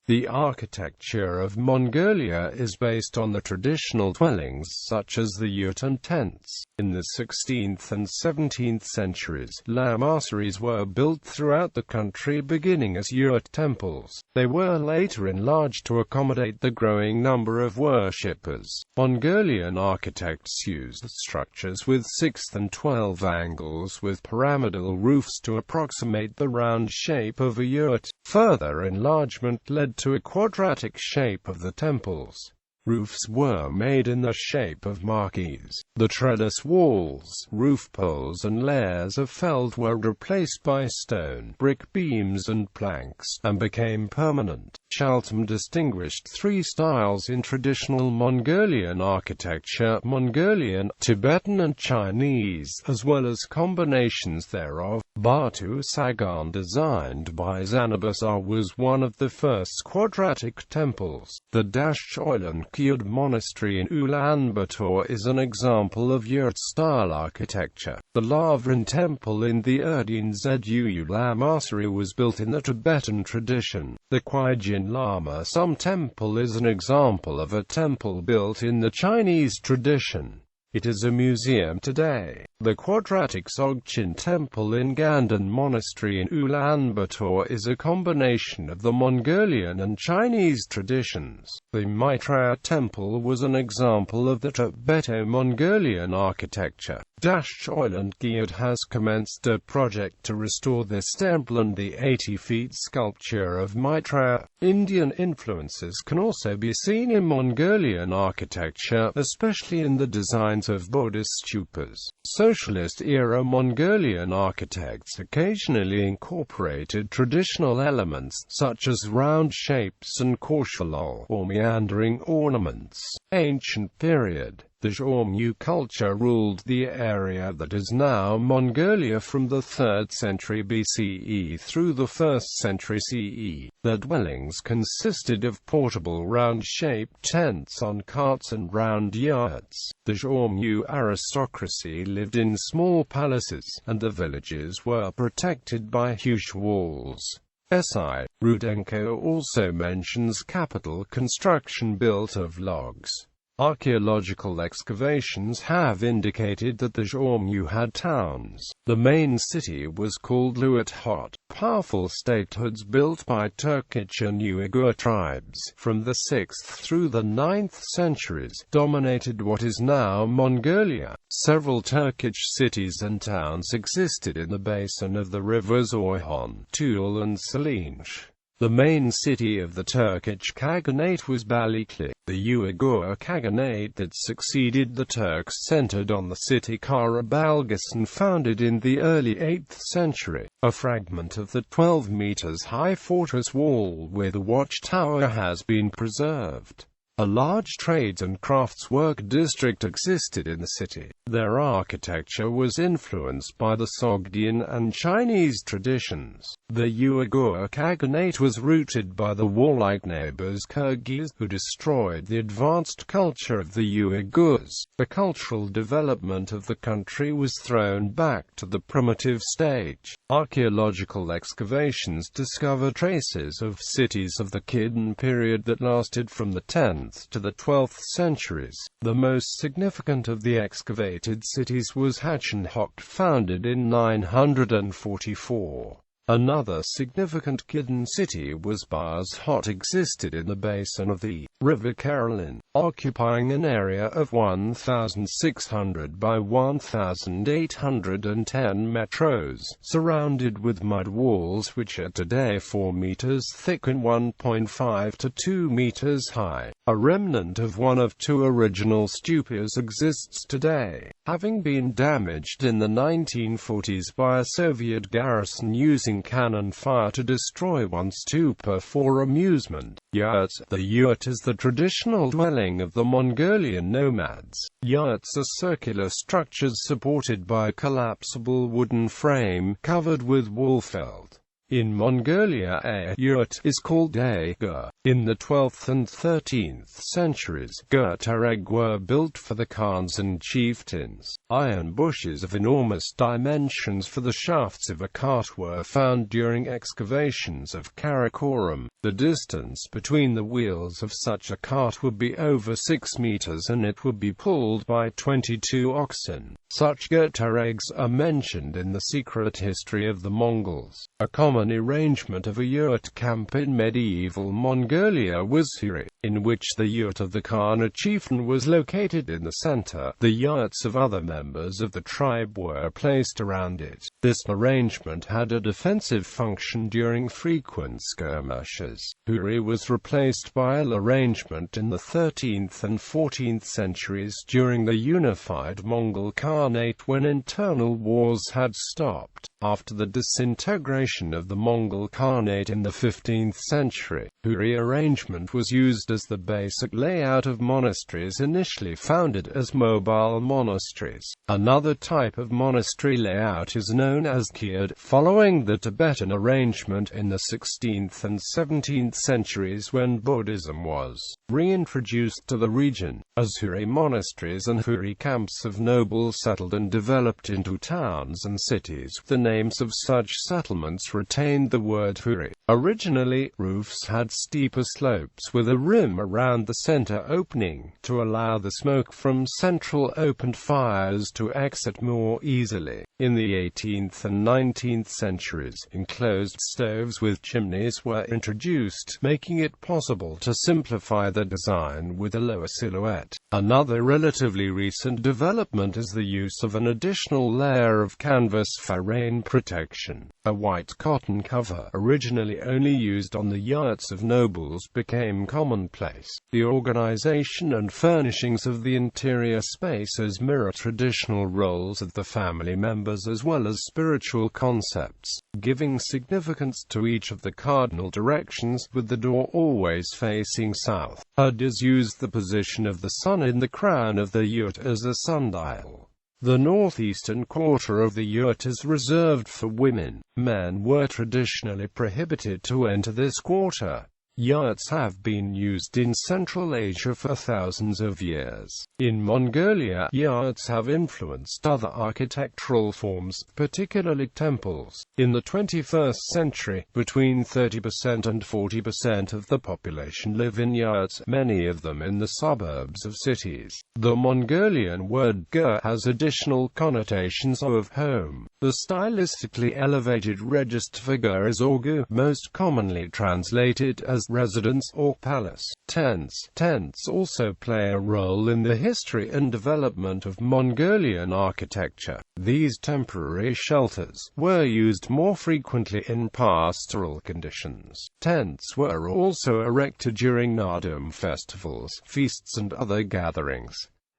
The architecture of Mongolia is based on the traditional dwellings such as the yurt and tents. In the 16th and 17th centuries, lamaseries were built throughout the country beginning as yurt-temples. They were later enlarged to accommodate the growing number of worshippers. Mongolian architects used structures with 6 and 12 angles with pyramidal roofs to approximate the round shape of a yurt. Further enlargement led to a quadratic shape of the temples. Roofs were made in the shape of marquees. The trellis walls, roof poles and layers of felt were replaced by stone, brick beams and planks, and became permanent. Chaltom distinguished 3 styles in traditional Mongolian architecture: Mongolian, Tibetan and Chinese, as well as combinations thereof. Batu Sagan, designed by Zanabasar, was one of the first quadratic temples. The Choilan Kyud Monastery in Ulaanbaatar is an example of yurt-style architecture. The Lavrin Temple in the Erdene Zuu Lamasery was built in the Tibetan tradition. The Kwijin Lama Sum Temple is an example of a temple built in the Chinese tradition. It is a museum today. The quadratic Dzogchen Temple in Ganden Monastery in Ulaanbaatar is a combination of the Mongolian and Chinese traditions. The Maitreya Temple was an example of the Tibeto-Mongolian architecture. Choilan Gyud has commenced a project to restore this temple and the 80-feet sculpture of Maitreya. Indian influences can also be seen in Mongolian architecture, especially in the designs of Buddhist stupas. Socialist-era Mongolian architects occasionally incorporated traditional elements, such as round shapes and korshalol, or meandering ornaments. Ancient period. The Xiongnu culture ruled the area that is now Mongolia from the 3rd century BCE through the 1st century CE. Their dwellings consisted of portable round-shaped tents on carts and round yurts. The Xiongnu aristocracy lived in small palaces, and the villages were protected by huge walls. S.I. Rudenko also mentions capital construction built of logs. Archaeological excavations have indicated that the Xiongnu had towns. The main city was called Luat-Hot. Powerful statehoods built by Turkic and Uyghur tribes from the 6th through the 9th centuries dominated what is now Mongolia. Several Turkic cities and towns existed in the basin of the rivers Orkhon, Tul and Salinj. The main city of the Turkic Khaganate was Balikli. The Uyghur Khaganate that succeeded the Turks centered on the city Karabalgasan, founded in the early 8th century. A fragment of the 12 meters high fortress wall with a watchtower has been preserved. A large trades and craftswork district existed in the city. Their architecture was influenced by the Sogdian and Chinese traditions. The Uyghur Khaganate was rooted by the warlike neighbors Kyrgyz, who destroyed the advanced culture of the Uyghurs. The cultural development of the country was thrown back to the primitive stage. Archaeological excavations discover traces of cities of the Kidin period that lasted from the 10th to the 12th centuries. The most significant of the excavated cities was Hachinhok, founded in 944. Another significant Kidin city was Baz-Hot, existed in the basin of the River Karelin, occupying an area of 1,600 by 1,810 metros, surrounded with mud walls which are today 4 meters thick and 1.5 to 2 meters high. A remnant of one of 2 original stupas exists today, having been damaged in the 1940s by a Soviet garrison using cannon fire to destroy one stupa for amusement. Yurt. The yurt is the traditional dwelling of the Mongolian nomads. Yurts are circular structures supported by a collapsible wooden frame, covered with wool felt. In Mongolia, a yurt is called a gur. In the 12th and 13th centuries, yurt-temples were built for the khans and chieftains. Iron bushes of enormous dimensions for the shafts of a cart were found during excavations of Karakoram. The distance between the wheels of such a cart would be over 6 meters and it would be pulled by 22 oxen. Such yurt-temples are mentioned in the secret history of the Mongols. A common arrangement of a yurt camp in medieval Mongolia was huri, in which the yurt of the Khan or chieftain was located in the center. The yurts of other members of the tribe were placed around it. This arrangement had a defensive function during frequent skirmishes. Huri was replaced by an arrangement in the 13th and 14th centuries during the unified Mongol Khanate when internal wars had stopped. After the disintegration of the Mongol Khanate in the 15th century, huri arrangement was used as the basic layout of monasteries initially founded as mobile monasteries. Another type of monastery layout is known as yurt, following the Tibetan arrangement in the 16th and 17th centuries when Buddhism was reintroduced to the region. As huri monasteries and huri camps of nobles settled and developed into towns and cities, the names of such settlements retained the word huri. Originally, roofs had steeper slopes with a rim around the center opening, to allow the smoke from central opened fires to exit more easily. In the 18th and 19th centuries, enclosed stoves with chimneys were introduced, making it possible to simplify the design with a lower silhouette. Another relatively recent development is the use of an additional layer of canvas for rain protection. A white cotton cover, originally only used on the yurts of nobles, became commonplace. The organization and furnishings of the interior spaces mirror traditional roles of the family members as well as spiritual concepts, giving significance to each of the cardinal directions, with the door always facing south. Herders used the position of the sun in the crown of the yurt as a sundial. The northeastern quarter of the yurt is reserved for women. Men were traditionally prohibited to enter this quarter. Yurts have been used in Central Asia for thousands of years. In Mongolia, yurts have influenced other architectural forms, particularly temples. In the 21st century, between 30% and 40% of the population live in yurts, many of them in the suburbs of cities. The Mongolian word gur has additional connotations of home. The stylistically elevated register for gur is orgu, most commonly translated as residence or palace. Tents also play a role in the history and development of Mongolian architecture. These temporary shelters were used more frequently in pastoral conditions. Tents were also erected during Nadam festivals, feasts and other gatherings.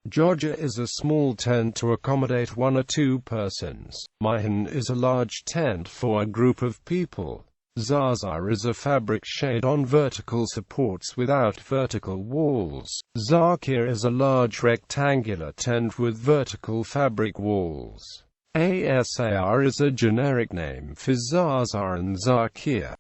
Jogja is a small tent to accommodate 1 or 2 persons. Mihan is a large tent for a group of people. Zaza is a fabric shade on vertical supports without vertical walls. Zakir is a large rectangular tent with vertical fabric walls. Asar is a generic name for Zaza and Zakir.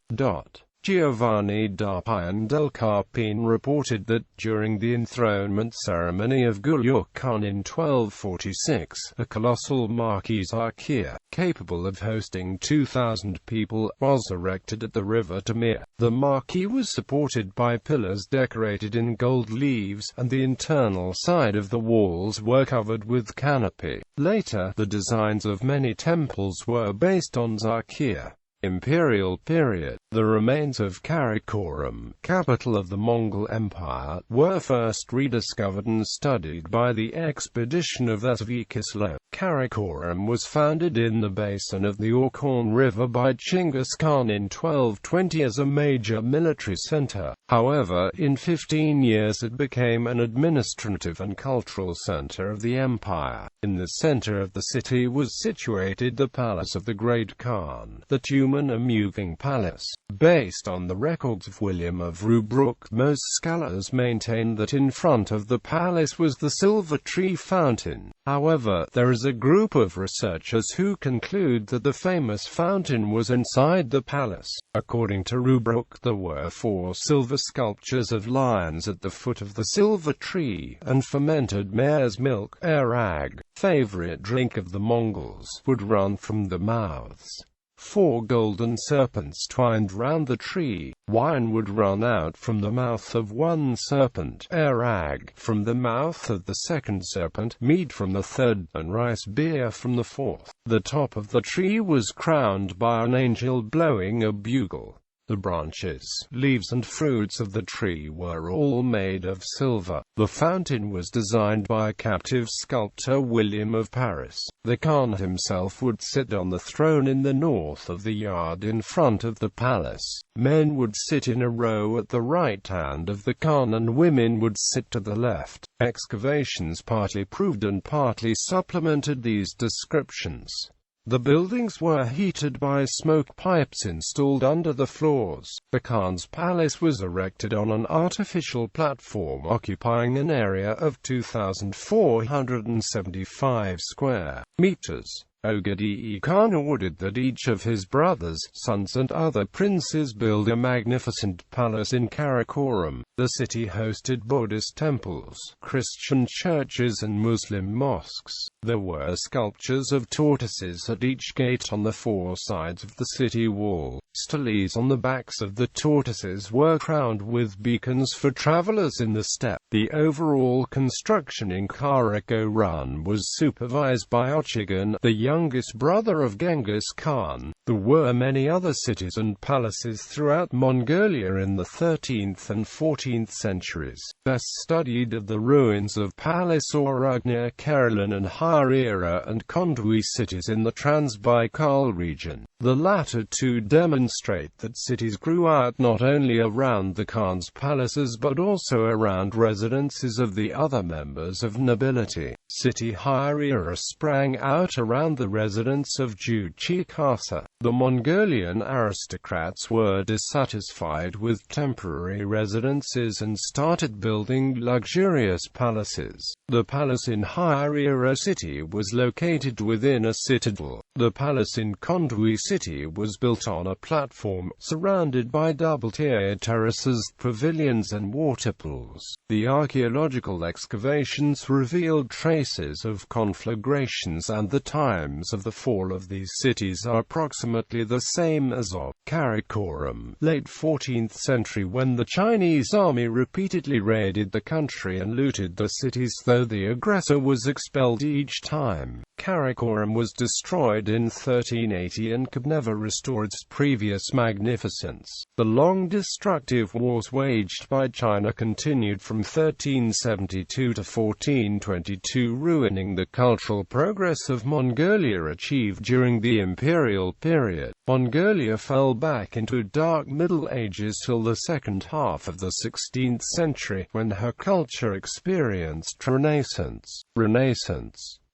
Giovanni da Pian del Carpine reported that, during the enthronement ceremony of Guluk Khan in 1246, a colossal marquee Zakir, capable of hosting 2,000 people, was erected at the river Tamir. The marquee was supported by pillars decorated in gold leaves, and the internal side of the walls were covered with canopy. Later, the designs of many temples were based on Zakir. Imperial period. The remains of Karakoram, capital of the Mongol Empire, were first rediscovered and studied by the expedition of Uzbekistan. Karakoram was founded in the basin of the Orkhon River by Chinggis Khan in 1220 as a major military center. However, in 15 years it became an administrative and cultural center of the empire. In the center of the city was situated the palace of the Great Khan, the Tumen Amusing Palace. Based on the records of William of Rubruck, most scholars maintain that in front of the palace was the Silver Tree Fountain. However, there is a group of researchers who conclude that the famous fountain was inside the palace. According to Rubruck, there were 4 silver sculptures of lions at the foot of the silver tree, and fermented mare's milk, arag, favorite drink of the Mongols, would run from the mouths. 4 golden serpents twined round the tree. Wine would run out from the mouth of one serpent, arag from the mouth of the second serpent, mead from the third, and rice beer from the fourth. The top of the tree was crowned by an angel blowing a bugle. The branches, leaves and fruits of the tree were all made of silver. The fountain was designed by a captive sculptor William of Paris. The Khan himself would sit on the throne in the north of the yard in front of the palace. Men would sit in a row at the right hand of the Khan and women would sit to the left. Excavations partly proved and partly supplemented these descriptions. The buildings were heated by smoke pipes installed under the floors. The Khan's palace was erected on an artificial platform occupying an area of 2,475 square meters. Ogedei Khan ordered that each of his brothers, sons and other princes build a magnificent palace in Karakoram. The city hosted Buddhist temples, Christian churches and Muslim mosques. There were sculptures of tortoises at each gate on the 4 sides of the city wall. Steles on the backs of the tortoises were crowned with beacons for travelers in the steppe. The overall construction in Karakoram was supervised by Ochigan, the youngest brother of Genghis Khan. There were many other cities and palaces throughout Mongolia in the 13th and 14th centuries. Best studied are the ruins of Palace Orugna, Karalan and Harira and Kondui cities in the Trans-Baikal region. The latter two demonstrate that cities grew out not only around the Khan's palaces but also around residences of the other members of nobility. City Harira sprang out around the residence of Juchi Khasa. The Mongolian aristocrats were dissatisfied with temporary residences and started building luxurious palaces. The palace in Harira city was located within a citadel. The palace in Kondui city was built on a platform, surrounded by double-tiered terraces, pavilions and waterpools. The archaeological excavations revealed traces of conflagrations, and the times of the fall of these cities are approximately the same as of Karakoram, late 14th century, when the Chinese army repeatedly raided the country and looted the cities, though the aggressor was expelled each time. Karakoram was destroyed in 1380 and could never restore its previous magnificence. The long destructive wars waged by China continued from 1372 to 1422, ruining the cultural progress of Mongolia achieved during the imperial period. Mongolia fell back into dark Middle Ages till the second half of the 16th century, when her culture experienced Renaissance.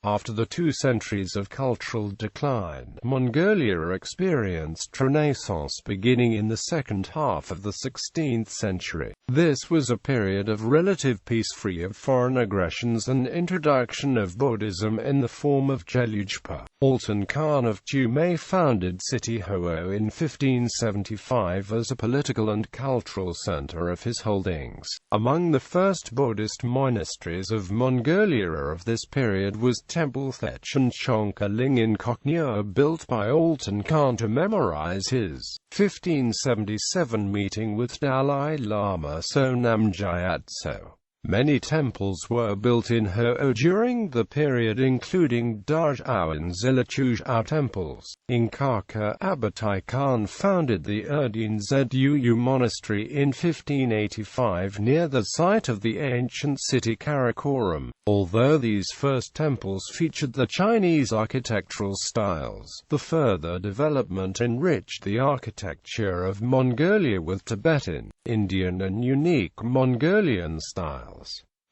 After the 2 centuries of cultural decline, Mongolia experienced Renaissance beginning in the second half of the 16th century. This was a period of relative peace, free of foreign aggressions, and introduction of Buddhism in the form of Gelugpa. Altan Khan of Jumei founded City Ho in 1575 as a political and cultural center of his holdings. Among the first Buddhist monasteries of Mongolia of this period was Temple Thech and Chonka-ling in Koknur, built by Altan Khan to memorize his 1577 meeting with Dalai Lama Sonam Gyatso. Many temples were built in Ho during the period, including Dajao and Zilachuzhao temples. In Kaka, Abatai Khan founded the Erdene Zuu Monastery in 1585 near the site of the ancient city Karakoram. Although these first temples featured the Chinese architectural styles, the further development enriched the architecture of Mongolia with Tibetan, Indian and unique Mongolian styles.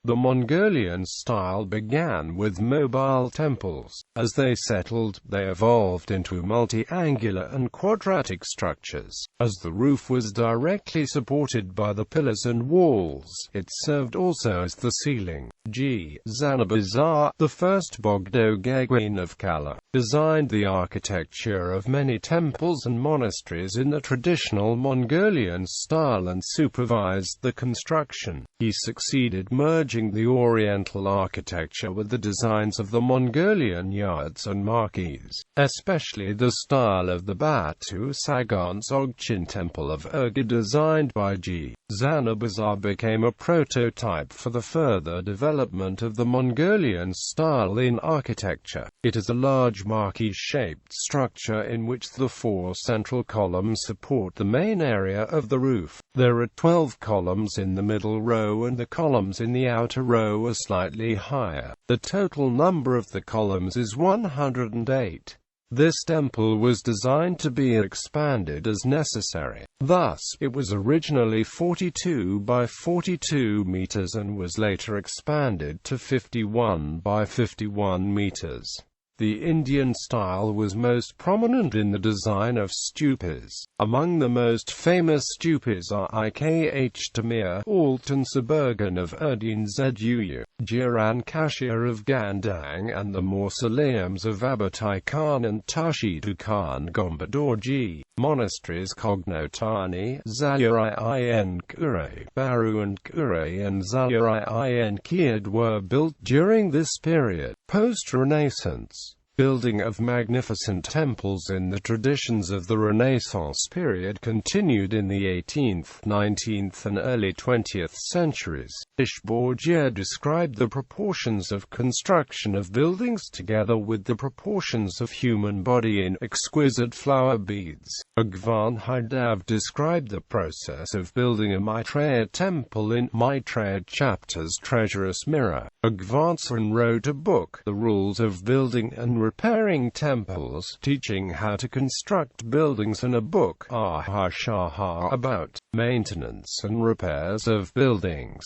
The Mongolian style began with mobile temples. As they settled, they evolved into multi-angular and quadratic structures. As the roof was directly supported by the pillars and walls, it served also as the ceiling. Zanabazar, the first Bogdo-Gagwin of Kala, designed the architecture of many temples and monasteries in the traditional Mongolian style and supervised the construction. He succeeded merging the Oriental architecture with the designs of the Mongolian yurts and marquees, especially the style of the Batu Sagan Dzogchen Temple of Urga designed by G. Zanabazar became a prototype for the further development of the Mongolian style in architecture. It is a large marquee-shaped structure in which the 4 central columns support the main area of the roof. There are 12 columns in the middle row and the columns in the outer row are slightly higher. The total number of the columns is 108. This temple was designed to be expanded as necessary. Thus, it was originally 42 by 42 meters and was later expanded to 51 by 51 meters. The Indian style was most prominent in the design of stupas. Among the most famous stupas are Ikh Tamir, Altan Suburgan of Erdene Zuyu, Jiran Kashir of Gandang, and the mausoleums of Abatai Khan and Tashidu Khan Gombadorji. Monasteries Kognotani, Zalyuri in Kure, Baru and Kure and Zalyuri in Kiad were built during this period. Post-Renaissance building of magnificent temples in the traditions of the Renaissance period continued in the 18th, 19th and early 20th centuries. Ishborgia described the proportions of construction of buildings together with the proportions of human body in exquisite flower beads. Bhagwan Haidav described the process of building a Maitreya Temple in Maitreya Chapter's Treasurous Mirror. Bhagwansan wrote a book, The Rules of Building and Repairing Temples, teaching how to construct buildings, and a book, Shaha, about maintenance and repairs of buildings.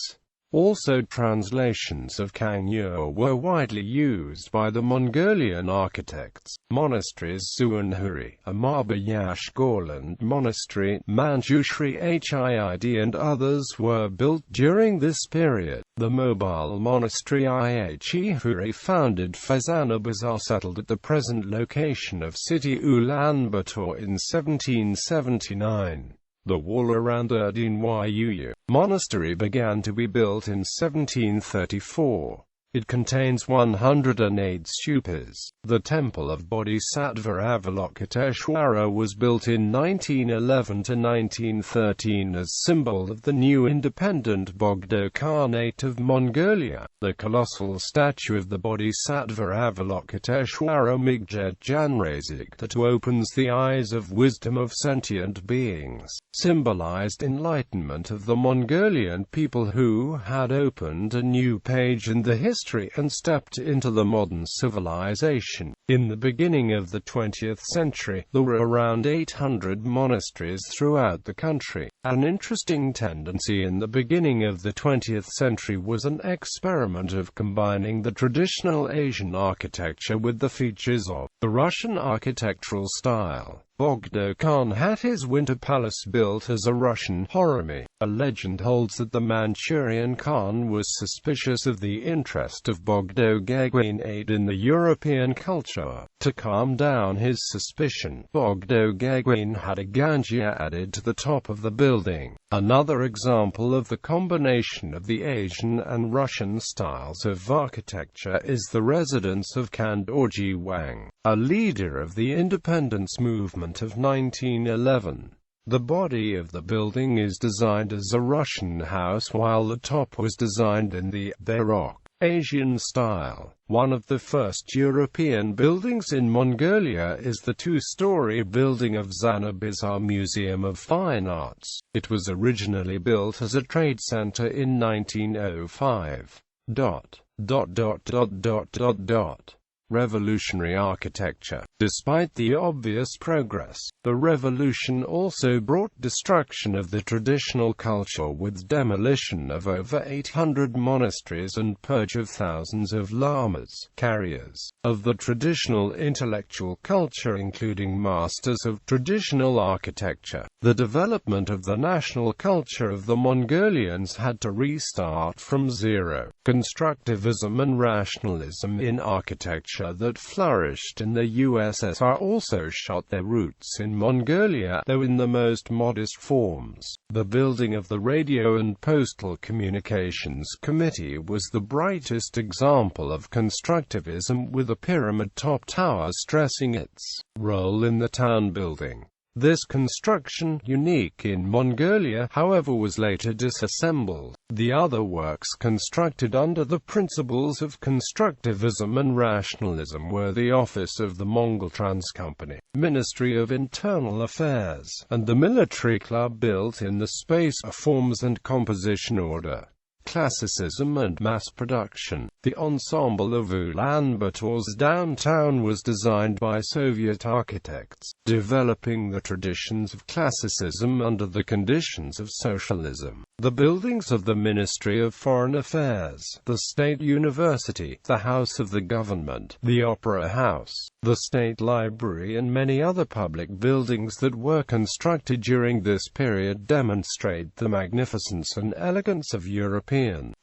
Also, translations of Kandor were widely used by the Mongolian architects. Monasteries Suanhuri, Amabayash Gorland Monastery, Manjushri Hid and others were built during this period. The mobile monastery Ihuri founded Zanabazar settled at the present location of city Ulaanbaatar in 1779. The wall around Erdene Yuyu Monastery began to be built in 1734. It contains 108 stupas. The temple of Bodhisattva Avalokiteshvara was built in 1911 to 1913 as symbol of the new independent Bogdo Khanate of Mongolia. The colossal statue of the Bodhisattva Avalokiteshvara Migjed Janrazik that opens the eyes of wisdom of sentient beings, symbolized enlightenment of the Mongolian people who had opened a new page in the history and stepped into the modern civilization. In the beginning of the 20th century, there were around 800 monasteries throughout the country. An interesting tendency in the beginning of the 20th century was an experiment of combining the traditional Asian architecture with the features of the Russian architectural style. Bogdo Khan had his winter palace built as a Russian harem. A legend holds that the Manchurian Khan was suspicious of the interest of Bogdo Gagwin aid in the European culture. To calm down his suspicion, Bogdo Gagwin had a ganjia added to the top of the building. Another example of the combination of the Asian and Russian styles of architecture is the residence of Kandorji Wang, a leader of the independence movement of 1911. The body of the building is designed as a Russian house while the top was designed in the Baroque Asian style. One of the first European buildings in Mongolia is the two-story building of Zanabazar Museum of Fine Arts. It was originally built as a trade center in 1905. Revolutionary architecture. Despite the obvious progress, the revolution also brought destruction of the traditional culture with demolition of over 800 monasteries and purge of thousands of lamas, carriers of the traditional intellectual culture, including masters of traditional architecture. The development of the national culture of the Mongolians had to restart from zero. Constructivism and rationalism in architecture that flourished in the USSR also shot their roots in Mongolia, though in the most modest forms. The building of the Radio and Postal Communications Committee was the brightest example of constructivism, with a pyramid-top tower stressing its role in the town building. This construction, unique in Mongolia, however, was later disassembled. The other works constructed under the principles of constructivism and rationalism were the office of the Mongol Trans Company, Ministry of Internal Affairs, and the military club built in the space of forms and composition order. Classicism and mass production. The ensemble of Ulaanbaatar's downtown was designed by Soviet architects, developing the traditions of classicism under the conditions of socialism. The buildings of the Ministry of Foreign Affairs, the State University, the House of the Government, the Opera House, the State Library, and many other public buildings that were constructed during this period demonstrate the magnificence and elegance of European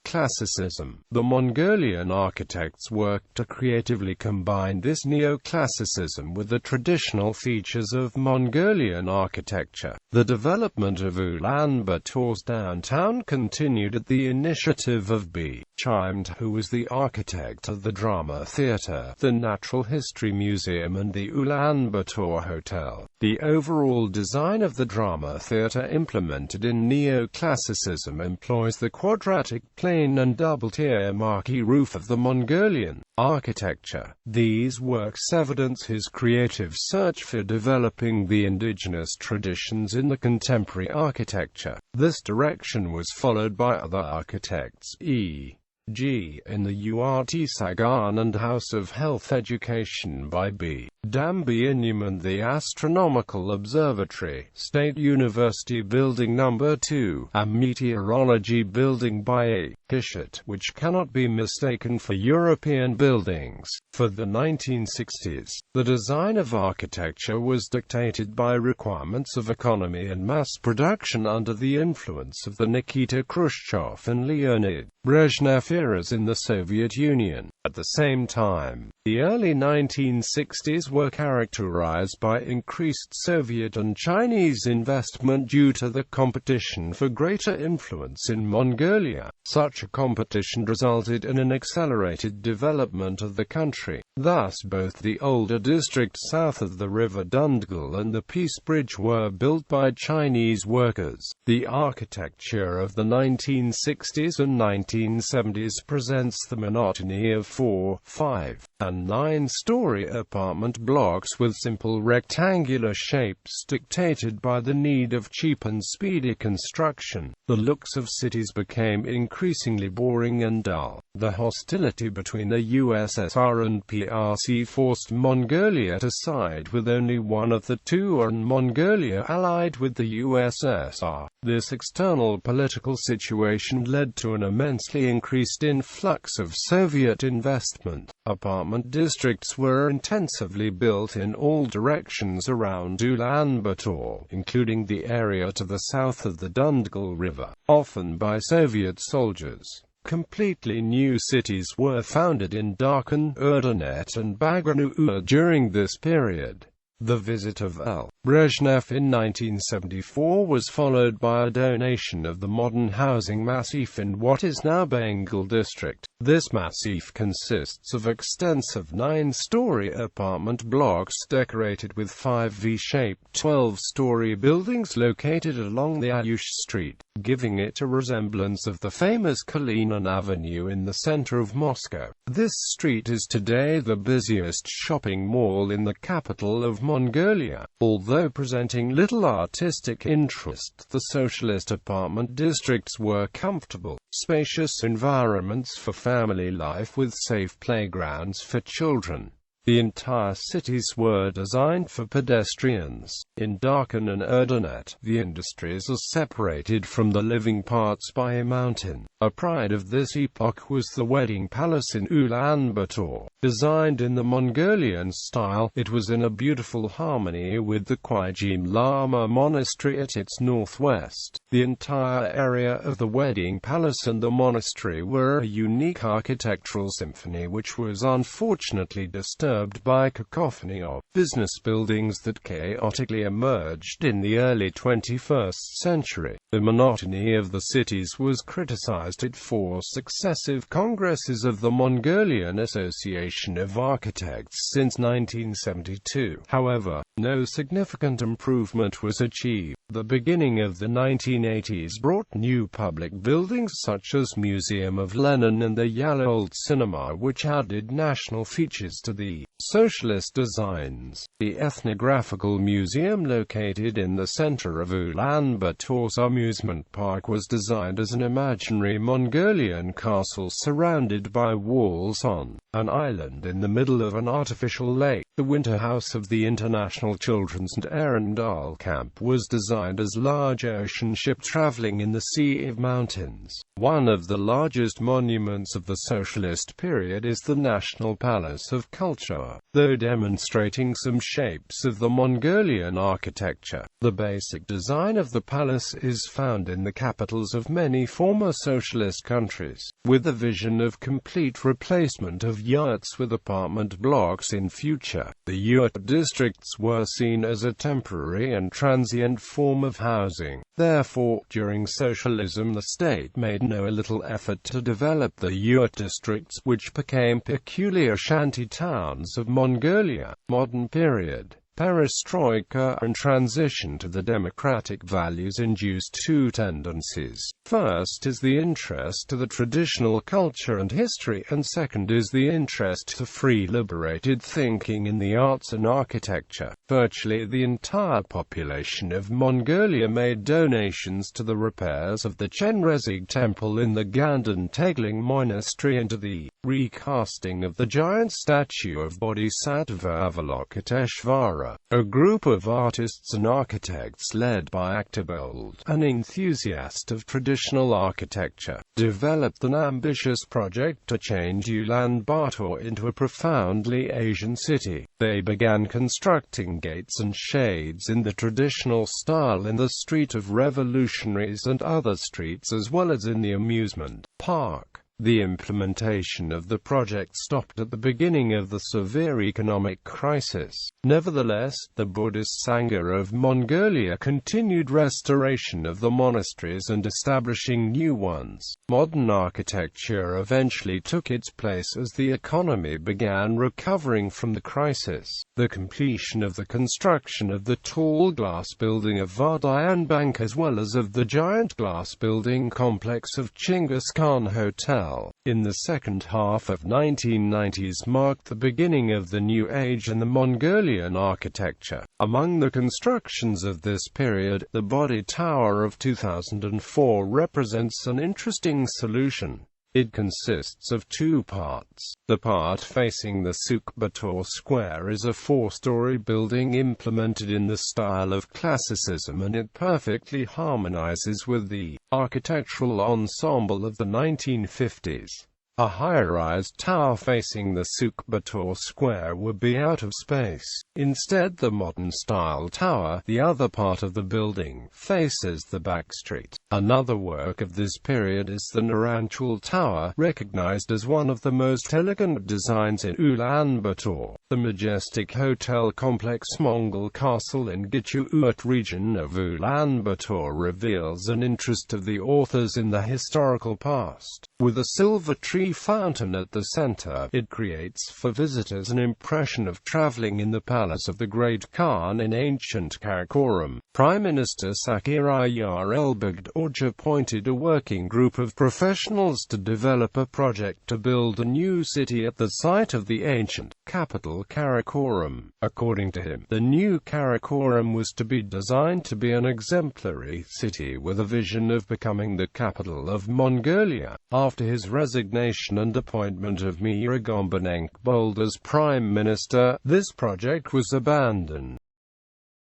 classicism. The Mongolian architects worked to creatively combine this neoclassicism with the traditional features of Mongolian architecture. The development of Ulaanbaatar's downtown continued at the initiative of B. Chimed, who was the architect of the Drama Theatre, the Natural History Museum, and the Ulaanbaatar Hotel. The overall design of the Drama Theatre, implemented in neoclassicism, employs the quadratic plane and double-tier marquee roof of the Mongolian architecture. These works evidence his creative search for developing the indigenous traditions in the contemporary architecture. This direction was followed by other architects, e.g. in the Urt-Sagan and House of Health Education by B. Dambianum and the Astronomical Observatory, State University Building No. 2, a meteorology building by A. Hishit, which cannot be mistaken for European buildings. For the 1960s, the design of architecture was dictated by requirements of economy and mass production under the influence of the Nikita Khrushchev and Leonid Brezhnev eras in the Soviet Union. At the same time, the early 1960s were characterized by increased Soviet and Chinese investment due to the competition for greater influence in Mongolia. Such a competition resulted in an accelerated development of the country. Thus, both the older district south of the river Dundgal and the Peace Bridge were built by Chinese workers. The architecture of the 1960s and 1970s presents the monotony of 4, 5, and 9-story apartment blocks with simple rectangular shapes dictated by the need of cheap and speedy construction. The looks of cities became increasingly boring and dull. The hostility between the USSR and PRC forced Mongolia to side with only one of the two, and Mongolia allied with the USSR. This external political situation led to an immensely increased influx of Soviet investment. Apartment districts were intensively built in all directions around Ulaanbaatar, including the area to the south of the Dundgal River, often by Soviet soldiers. Completely new cities were founded in Darkhan, Erdenet, and Bagranu during this period. The visit of L. Brezhnev in 1974 was followed by a donation of the modern housing massif in what is now Bengal district. This massif consists of extensive 9-story apartment blocks decorated with 5 V-shaped 12-story buildings located along the Ayush Street. giving it a resemblance of the famous Kalinin Avenue in the center of Moscow. This street is today the busiest shopping mall in the capital of Mongolia. Although presenting little artistic interest, the socialist apartment districts were comfortable, spacious environments for family life with safe playgrounds for children. The entire cities were designed for pedestrians. In Darkhan and Erdenet, the industries are separated from the living parts by a mountain. A pride of this epoch was the wedding palace in Ulaanbaatar. Designed in the Mongolian style, it was in a beautiful harmony with the Khyjim Lama Monastery at its northwest. The entire area of the wedding palace and the monastery were a unique architectural symphony which was unfortunately disturbed by cacophony of business buildings that chaotically emerged in the early 21st century. The monotony of the cities was criticized at 4 successive congresses of the Mongolian Association of Architects since 1972. However, no significant improvement was achieved. The beginning of the 1980s brought new public buildings such as Museum of Lenin and the Yale Old Cinema, which added national features to the socialist designs. The Ethnographical Museum, located in the center of Ulaanbaatar's amusement park, was designed as an imaginary Mongolian castle surrounded by walls on an island in the middle of an artificial lake. The winter house of the International Children's and Arundel Camp was designed as large ocean ship traveling in the Sea of Mountains. One of the largest monuments of the socialist period is the National Palace of Culture, though demonstrating some shapes of the Mongolian architecture. The basic design of the palace is found in the capitals of many former socialist countries, with a vision of complete replacement of yurts with apartment blocks in future. The yurt districts were seen as a temporary and transient form of housing. Therefore, during socialism the state made no little effort to develop the yurt districts, which became peculiar shanty towns of Mongolia. Modern period perestroika and transition to the democratic values induced 2 tendencies. First is the interest to the traditional culture and history, and second is the interest to free liberated thinking in the arts and architecture. Virtually the entire population of Mongolia made donations to the repairs of the Chenrezig Temple in the Ganden Tegling Monastery and to the recasting of the giant statue of Bodhisattva Avalokiteshvara. A group of artists and architects led by Aktabold, an enthusiast of traditional architecture, developed an ambitious project to change Ulaanbaatar into a profoundly Asian city. They began constructing gates and shades in the traditional style in the Street of Revolutionaries and other streets, as well as in the amusement park. The implementation of the project stopped at the beginning of the severe economic crisis. Nevertheless, the Buddhist Sangha of Mongolia continued restoration of the monasteries and establishing new ones. Modern architecture eventually took its place as the economy began recovering from the crisis. The completion of the construction of the tall glass building of Vardayanbank as well as of the giant glass building complex of Chinggis Khan Hotel in the second half of 1990s marked the beginning of the new age in the Mongolian architecture. Among the constructions of this period, the Body Tower of 2004 represents an interesting solution. It consists of 2 parts. The part facing the Sukh-Bator Square is a 4-story building implemented in the style of classicism, and it perfectly harmonizes with the architectural ensemble of the 1950s. A high-rise tower facing the Sukh-Bator Square would be out of space. Instead, the modern-style tower, the other part of the building, faces the back street. Another work of this period is the Naranchul Tower, recognized as one of the most elegant designs in Ulaanbaatar. The majestic hotel complex Mongol Castle in Gichu-Urt region of Ulaanbaatar reveals an interest of the authors in the historical past. With a silver tree fountain at the center, it creates for visitors an impression of traveling in the palace of the Great Khan in ancient Karakoram. Prime Minister Sakhiriyar Elbagdorj appointed a working group of professionals to develop a project to build a new city at the site of the ancient capital Karakoram. According to him, the new Karakoram was to be designed to be an exemplary city with a vision of becoming the capital of Mongolia. After his resignation and appointment of Miragombanenk Bold as prime minister, this project was abandoned.